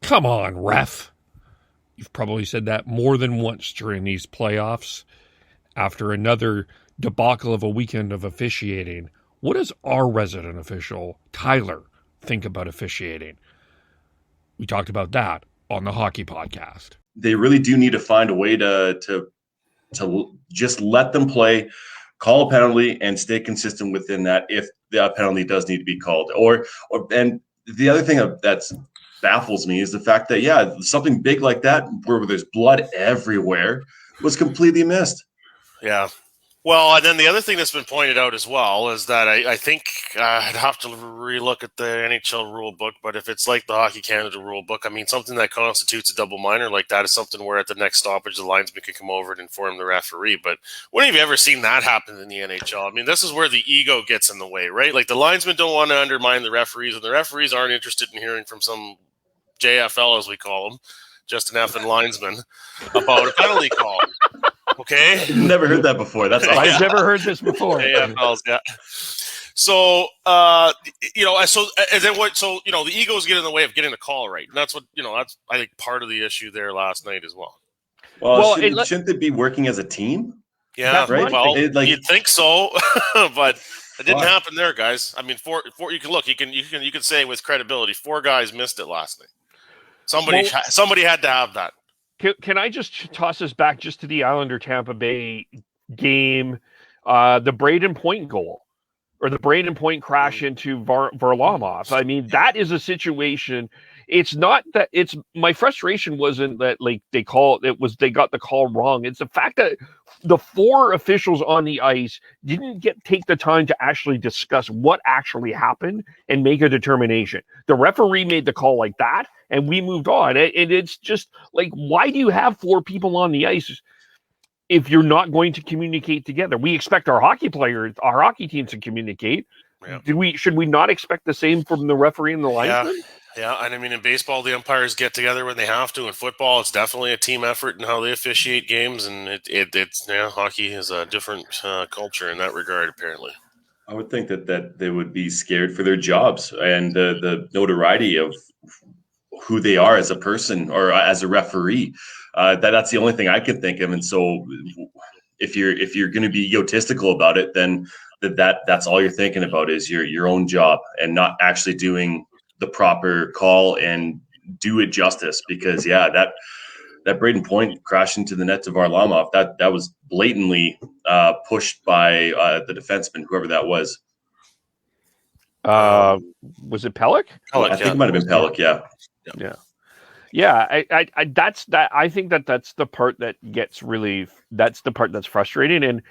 Come on, ref. You've probably said that more than once during these playoffs. After another debacle of a weekend of officiating, what does our resident official, Tyler, think about officiating? We talked about that on the Hockey Podcast. They really do need to find a way to just let them play, call a penalty, and stay consistent within that if the penalty does need to be called. And the other thing that's baffles me is the fact that, something big like that, where there's blood everywhere, was completely missed. Yeah. Well, and then the other thing that's been pointed out as well is that I think I'd have to relook at the NHL rule book, but if it's like the Hockey Canada rule book, I mean, something that constitutes a double minor like that is something where at the next stoppage, the linesman can come over and inform the referee. But when have you ever seen that happen in the NHL? I mean, this is where the ego gets in the way, right? Like the linesmen don't want to undermine the referees, and the referees aren't interested in hearing from some JFL, as we call them, just an effing linesman, about a penalty call. Okay, never heard that before. That's awesome. I've never heard this before. AFLs, yeah. So the egos get in the way of getting the call right, and that's what that's I think part of the issue there last night as well. Well, shouldn't they be working as a team? Yeah, right. Well, you'd think so, but it didn't happen there, guys. I mean, you can look, you can say with credibility, 4 guys missed it last night. Somebody had to have that. Can I just toss us back just to the Islander-Tampa Bay game, the Braden Point goal, or the Braden Point crash into Varlamov? I mean, that is a situation. It's not that my frustration wasn't that they got the call wrong. It's the fact that the 4 officials on the ice didn't take the time to actually discuss what actually happened and make a determination. The referee made the call like that, and we moved on. And it's just like, why do you have 4 people on the ice if you're not going to communicate together? We expect our hockey teams to communicate. Yeah. Should we not expect the same from the referee and the linesman? Yeah, and I mean, in baseball, the umpires get together when they have to. In football, it's definitely a team effort in how they officiate games, and hockey is a different culture in that regard, apparently. I would think that they would be scared for their jobs and the notoriety of who they are as a person or as a referee. That's the only thing I can think of. And so, if you're going to be egotistical about it, then that's all you're thinking about is your own job and not actually doing the proper call and do it justice. Because that Braden Point crash into the net to Varlamov, that was blatantly pushed by the defenseman, whoever that was. Was it Pelech? I think it might have been Pelech. Yeah. I think that's the part that gets that's the part that's frustrating. And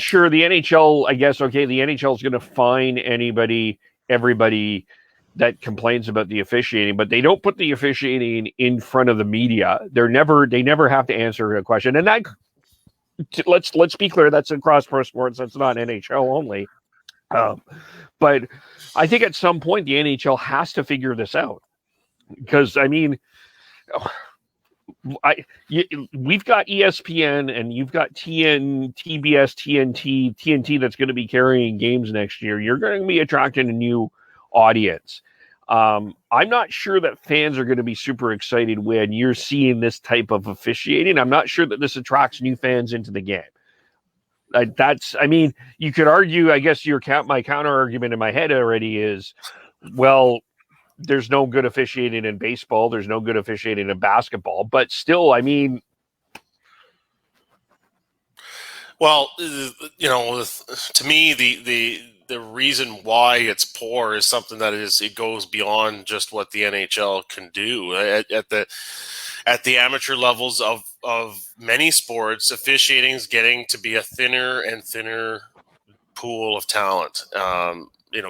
sure, the NHL, I guess, the NHL is going to fine everybody that complains about the officiating, but they don't put the officiating in front of the media. They never have to answer a question. And that, let's be clear, that's across pro sports. That's not NHL only. But I think at some point the NHL has to figure this out, because I mean, we've got ESPN and you've got TBS, TNT that's going to be carrying games next year. You're going to be attracting a new audience. I'm not sure that fans are going to be super excited when you're seeing this type of officiating. I'm not sure that this attracts new fans into the game. You could argue, I guess my counter argument in my head already is, well, there's no good officiating in baseball. There's no good officiating in basketball. But still, I mean... Well, to me, the reason why it's poor is something that it goes beyond just what the NHL can do. At the amateur levels of many sports, officiating is getting to be a thinner and thinner pool of talent.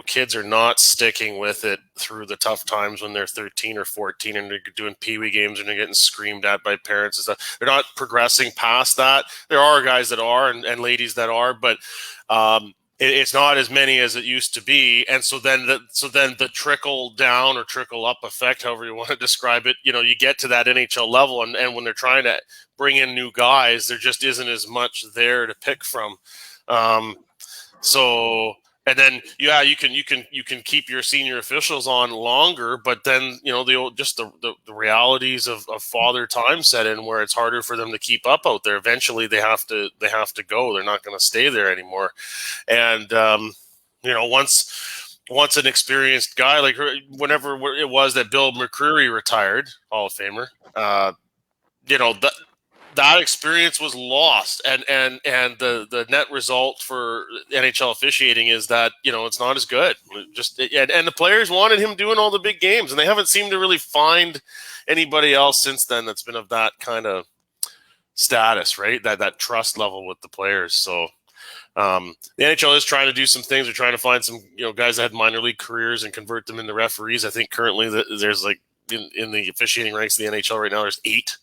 Kids are not sticking with it through the tough times when they're 13 or 14 and they're doing peewee games and they're getting screamed at by parents and stuff. They're not progressing past that. There are guys that are and ladies that are, but it's not as many as it used to be. And so then the trickle down or trickle up effect, however you want to describe it, you get to that NHL level and when they're trying to bring in new guys, there just isn't as much there to pick from. So And then, yeah, you can keep your senior officials on longer, but then the realities of father time set in where it's harder for them to keep up out there. Eventually, they have to go. They're not going to stay there anymore. And once an experienced guy, like whenever it was that Bill McCreary retired, Hall of Famer, that experience was lost, and the net result for NHL officiating is that it's not as good. And the players wanted him doing all the big games, and they haven't seemed to really find anybody else since then that's been of that kind of status, right? That trust level with the players. So the NHL is trying to do some things. They're trying to find some guys that had minor league careers and convert them into referees. I think currently there's like in the officiating ranks of the NHL right now, there's 8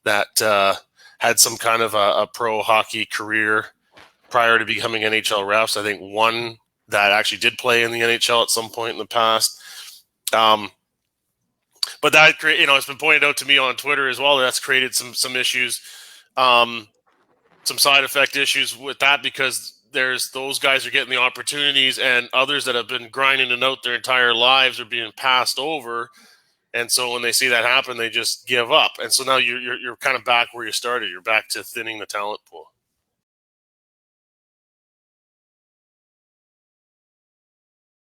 that had some kind of a pro hockey career prior to becoming NHL refs. I think 1 that actually did play in the NHL at some point in the past. But that it's been pointed out to me on Twitter as well. That's created some issues, some side effect issues with that, because there's those guys are getting the opportunities, and others that have been grinding it out their entire lives are being passed over. And so when they see that happen, they just give up. And so now you're kind of back where you started. You're back to thinning the talent pool.